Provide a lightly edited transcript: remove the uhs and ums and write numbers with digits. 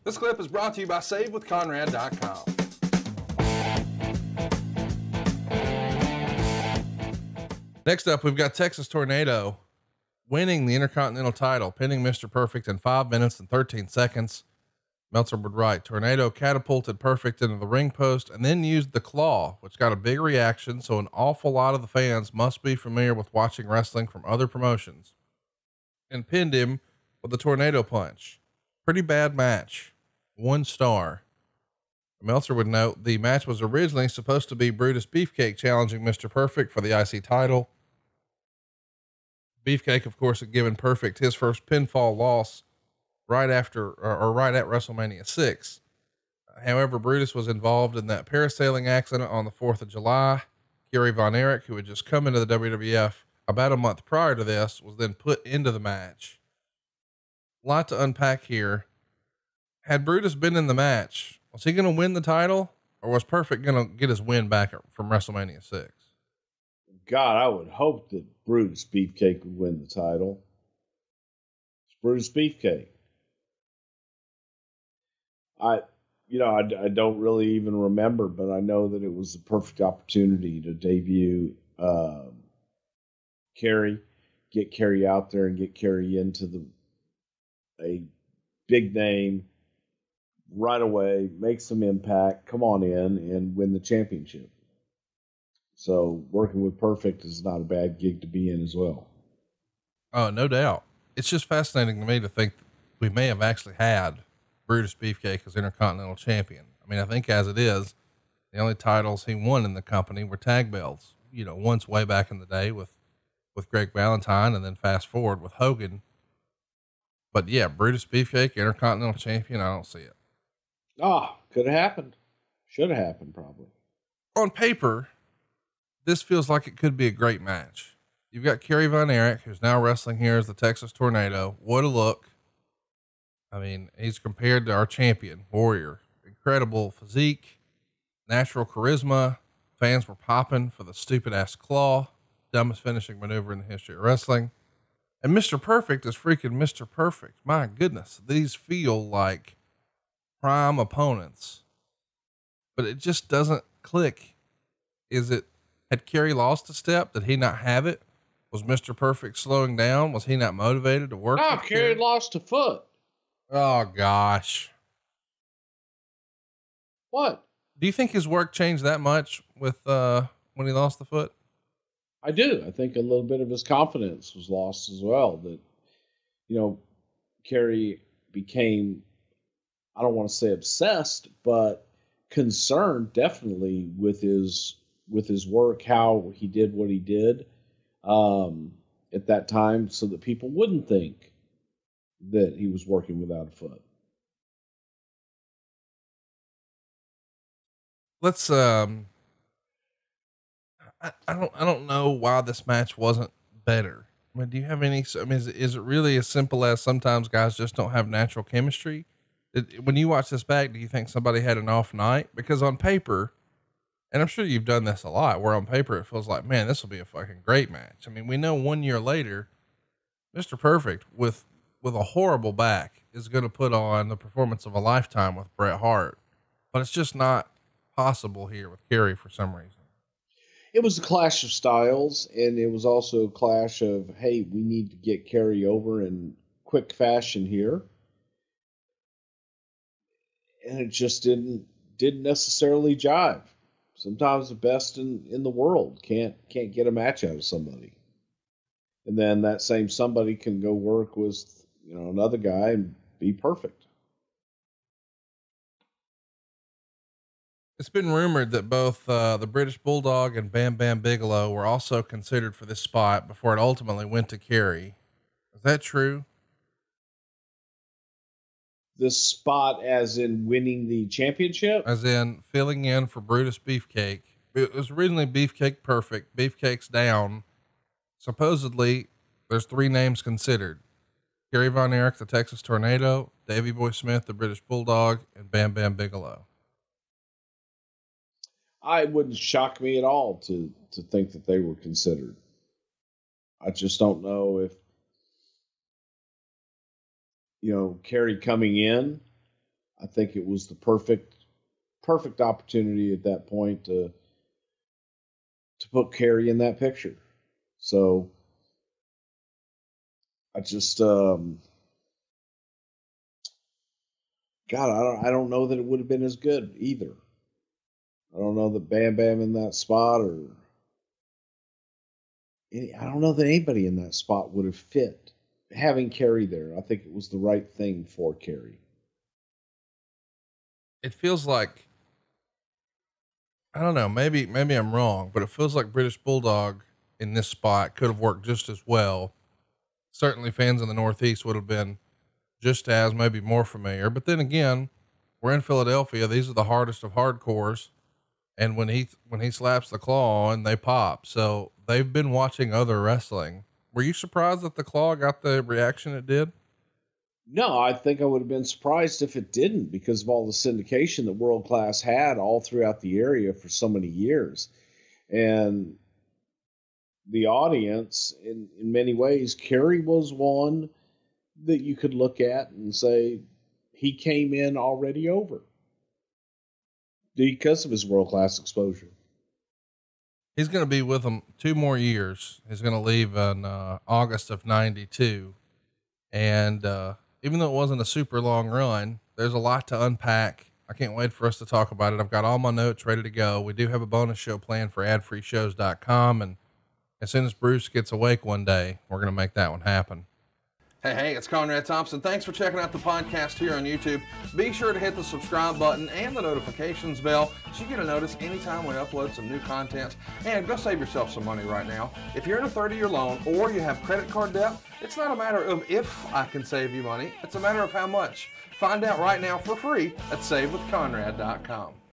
This clip is brought to you by SaveWithConrad.com. Next up, we've got Texas Tornado winning the Intercontinental title, pinning Mr. Perfect in 5 minutes and 13 seconds. Meltzer would write, Tornado catapulted Perfect into the ring post and then used the claw, which got a big reaction. So an awful lot of the fans must be familiar with watching wrestling from other promotions, and pinned him with the tornado punch. Pretty bad match. 1 star. Meltzer would note the match was originally supposed to be Brutus Beefcake challenging Mr. Perfect for the IC title. Beefcake, of course, had given Perfect his first pinfall loss right after, or right at WrestleMania 6. However, Brutus was involved in that parasailing accident on the 4th of July. Kerry Von Erich, who had just come into the WWF about a month prior to this, was then put into the match. A lot to unpack here. Had Brutus been in the match, was he going to win the title, or was Perfect going to get his win back from WrestleMania 6? God, I would hope that Brutus Beefcake would win the title. It's Brutus Beefcake. I don't really even remember, but I know that it was the perfect opportunity to debut Kerry, get Kerry out there and get Kerry into a big name right away, make some impact, come on in and win the championship. So working with Perfect is not a bad gig to be in as well. Oh, no doubt. It's just fascinating to me to think we may have actually had Brutus Beefcake as Intercontinental Champion. I mean, I think as it is, the only titles he won in the company were tag belts, once way back in the day with Greg Valentine, and then fast forward with Hogan. But yeah, Brutus Beefcake, Intercontinental Champion, I don't see it. Could have happened. Should have happened, probably. On paper, this feels like it could be a great match. You've got Kerry Von Erich, who's now wrestling here as the Texas Tornado. What a look. I mean, he's compared to our champion, Warrior. Incredible physique, natural charisma. Fans were popping for the stupid ass claw, dumbest finishing maneuver in the history of wrestling. And Mr. Perfect is freaking Mr. Perfect. My goodness. These feel like prime opponents, but it just doesn't click. Had Kerry lost a step? Did he not have it? Was Mr. Perfect slowing down? Was he not motivated to work? No, Kerry lost a foot. Oh gosh. What? Do you think his work changed that much with, when he lost the foot? I do. I think a little bit of his confidence was lost as well. That, Kerry became, I don't want to say obsessed, but concerned definitely with his work, how he did what he did at that time, so that people wouldn't think that he was working without a foot. Let's, I don't know why this match wasn't better. I mean, do you have any, is it really as simple as sometimes guys just don't have natural chemistry? When you watch this back, do you think somebody had an off night? Because on paper, and I'm sure you've done this a lot, where on paper it feels like, man, this will be a fucking great match. I mean, we know 1 year later, Mr. Perfect with a horrible back is going to put on the performance of a lifetime with Bret Hart, but it's just not possible here with Kerry for some reason. It was a clash of styles, and it was also a clash of, hey, we need to get Kerry over in quick fashion here. And it just didn't necessarily jive. Sometimes the best in the world can't get a match out of somebody. And then that same somebody can go work with, another guy and be perfect. It's been rumored that both the British Bulldog and Bam Bam Bigelow were also considered for this spot before it ultimately went to Kerry. Is that true? This spot as in winning the championship? As in filling in for Brutus Beefcake. It was originally Beefcake Perfect. Beefcake's down. Supposedly there's 3 names considered: Kerry Von Erich, the Texas Tornado, Davey Boy Smith, the British Bulldog, and Bam Bam Bigelow. It wouldn't shock me at all to think that they were considered. I just don't know if, Kerry coming in, I think it was the perfect opportunity at that point to put Kerry in that picture. So I just, God, I don't know that it would have been as good either. I don't know that Bam Bam in that spot, I don't know that anybody in that spot would have fit. Having Kerry there, I think it was the right thing for Kerry. It feels like, I don't know, maybe I'm wrong, but it feels like British Bulldog in this spot could have worked just as well. Certainly fans in the Northeast would have been just as, maybe more familiar. But then again, we're in Philadelphia. These are the hardest of hardcores. And when he slaps the claw on, they pop. So they've been watching other wrestling. Were you surprised that the claw got the reaction it did? No, I think I would have been surprised if it didn't, because of all the syndication that World Class had all throughout the area for so many years. And the audience, in many ways, Kerry was one that you could look at and say he came in already over because of his World Class exposure. He's going to be with them 2 more years. He's going to leave in August of 92. And even though it wasn't a super long run, there's a lot to unpack. I can't wait for us to talk about it. I've got all my notes ready to go. We do have a bonus show planned for adfreeshows.com. And as soon as Bruce gets awake one day, we're going to make that one happen. Hey, it's Conrad Thompson. Thanks for checking out the podcast here on YouTube. Be sure to hit the subscribe button and the notifications bell so you get a notice anytime we upload some new content. And go save yourself some money right now. If you're in a 30-year loan or you have credit card debt, it's not a matter of if I can save you money. It's a matter of how much. Find out right now for free at SaveWithConrad.com.